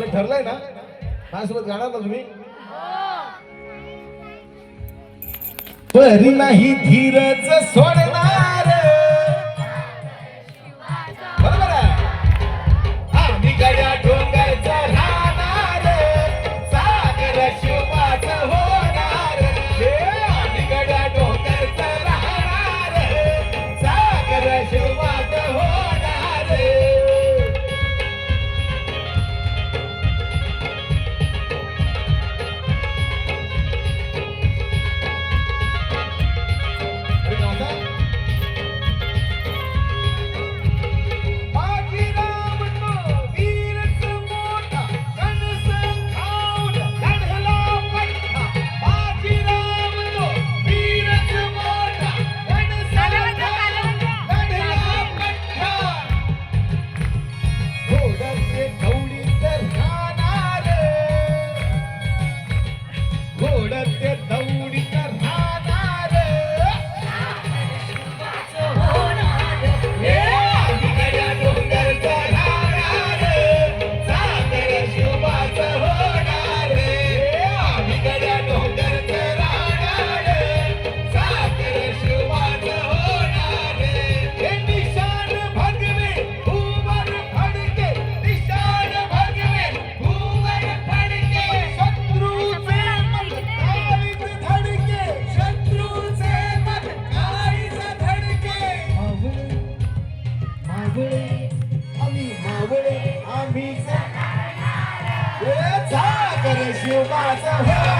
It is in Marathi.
आपलं ठरलंय ना माझ्यासोबत गाणार ना तुम्ही परी नाही धीरज सोडणार बरोबर आहे आम्ही गड्या डोंगरचा राहणार सागर शिवाचं होणार आम्ही गड्या डोंगरचा राहणार सागर शिवाचं होणार आम्ही सागर शिवाचा